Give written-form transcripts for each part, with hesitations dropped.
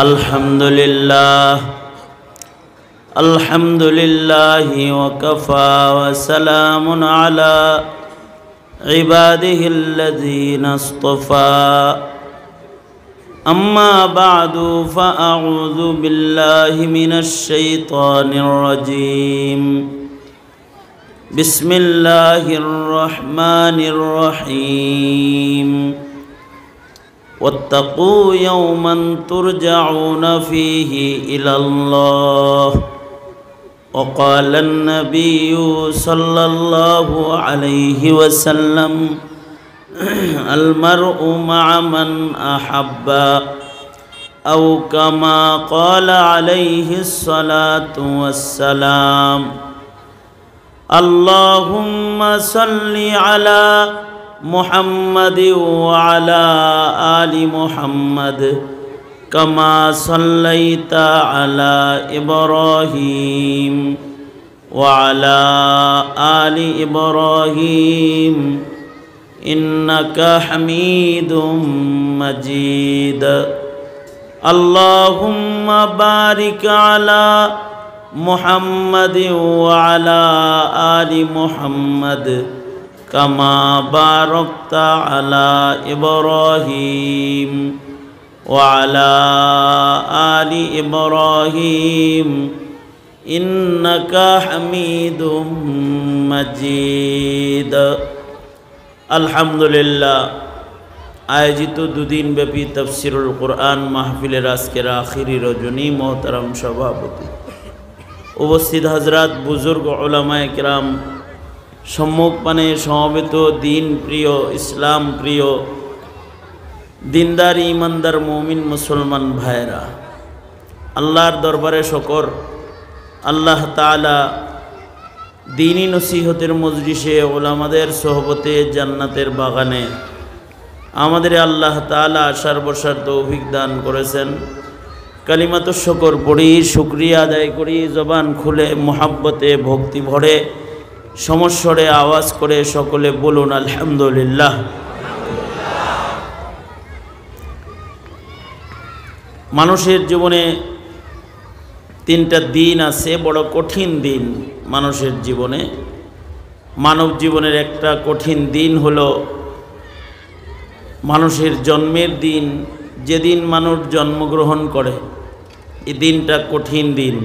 अल्हम्दुलिल्लाहि वकफ़ा वसलामुन अला इबादिहिल्लज़ीना इस्तफ़ा अम्मा बअदु फ़अऊज़ु बिल्लाहि मिनश शैतानिर रजीम बिस्मिल्लाहिर रहमानिर रहीम वत्तक़ू यौमन तुरजऊन फ़ीहि इलल्लाह वक़ाल अन्नबिय्यु सल्लल्लाहु अलैहि वसल्लम अलमर्उ मअ मन अहब्बा औ कमा क़ाल अलैहि स्सलातु वस्सलाम अल्लाहुम्मा सल्लि अला मुहम्मद व अला आलि मुहम्मद कमा सल्लैता अला इब्राहीम व अला आलि इब्राहीम इन्नका हमीदुम मजीद। अल्लाहुम्मा बारिक अला मुहम्मद व अला आलि मुहम्मद कमा बारकता अला इब्राहीम व अला आलि इब्राहीम इन्नका हमीदुम मजीद। अल्हम्दुलिल्लाह आयोजित दुदिन व्यापी तफसिरुल कुरआन महफिलेर आजकेर आखिरी रजनी मोहतरम सभापति उपस्थित हजरात बुजुर्ग उलामाए किराम सम्मुख पाने समवेत दीन प्रिय इस्लाम प्रिय दिनदार ईमानदार मुमिन मुसलमान भाईरा आल्लाहर दरबारे शुकर आल्लाह ताआला दीनी नसीहतेर मजलिसे उलामादेर सोहबते जन्नतेर बागाने आमादेर आल्लाह ताआला आसार बसार तौफिक दान करेছেন। कालिमातुश शुकर पढ़ी शुक्रिया आदाय करी जबान खुले मोहब्बते भक्ति भरे समस्वरे आवाज करे सकले बोलुन आलহামদুলিল্লাহ। मानुषेर जीवने तीनटा दिन आछे बड़ कठिन दिन मानुषेर जीवने मानव जीवनेर एकटा कठिन दिन हलो मानुषेर जन्मेर दिन जेदिन मानुष जन्मग्रहण करे এই দিনটা कठिन दिन।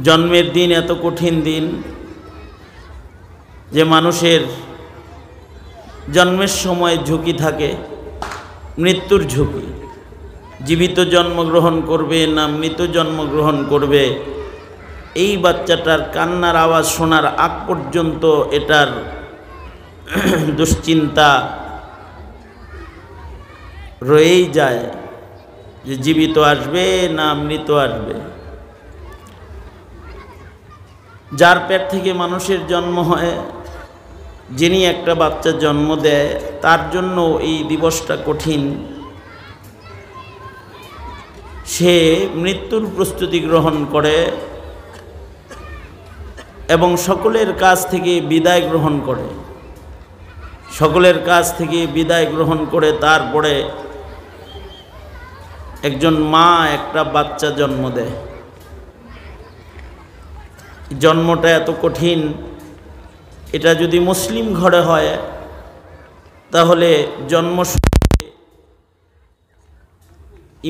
जन्मेर दिन एत कठिन दिन जे मानुषेर जन्मेर समय झुঁকি থাকে मृत्युर झुঁকি जीवित जन्मग्रहण करबे ना मृत जन्मग्रहण करबे এই বাচ্চাটার কান্নার आवाज শোনার আগ পর্যন্ত এটার দুশ্চিন্তা রয়েই যায় যে জীবিত আসবে না মৃত আসবে। যার পেট থেকে মানুষের জন্ম হয় যিনি একটা বাচ্চা জন্ম দেয় তার জন্য এই দিবসটা কঠিন। সে মৃত্যুর প্রস্তুতি গ্রহণ করে এবং সকলের কাছ থেকে বিদায় গ্রহণ করে সকলের কাছ থেকে বিদায় গ্রহণ করে তারপরে একজন মা একটা বাচ্চা জন্ম দেয়। জন্মটা এত কঠিন এটা যদি মুসলিম ঘরে হয় তাহলে জন্ম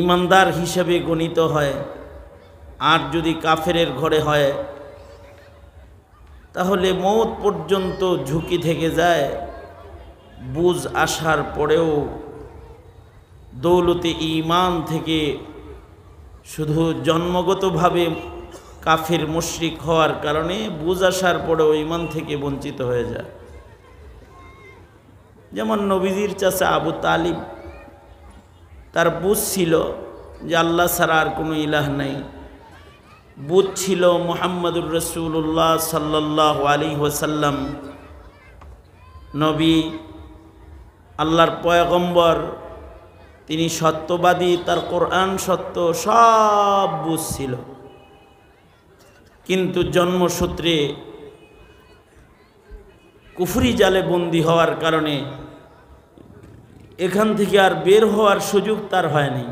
ইমানদার হিসেবে গণিত হয় আর যদি কাফেরের ঘরে হয় তাহলে মওত পর্যন্ত ঝুঁকি থেকে যায়। বুঝ আসার পরেও দৌলতে ঈমান থেকে শুধু জন্মগতভাবে কাফির মুশরিক হওয়ার কারণে বুঝ আসার পরেও ঈমান থেকে বঞ্চিত হয়ে যায়। যেমন নবীজির চাচা আবু তালিব তার বুঝ ছিল যে আল্লাহ ছাড়া আর কোনো ইলাহ নাই, বুঝ ছিল মুহাম্মদুর রাসূলুল্লাহ সাল্লাল্লাহু আলাইহি ওয়াসাল্লাম নবী আল্লাহর পয়গম্বর, তিনি সত্যবাদী, তার কোরআন সত্য, সব বুঝ ছিল। কিন্তু জন্মসূত্রে কুফরি জালে বন্দী হওয়ার কারণে এখান থেকে আর বের হওয়ার সুযোগ তার হয়নি।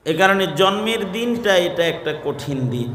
এ কারণে জন্মের দিনটা এটা একটা কঠিন দিন।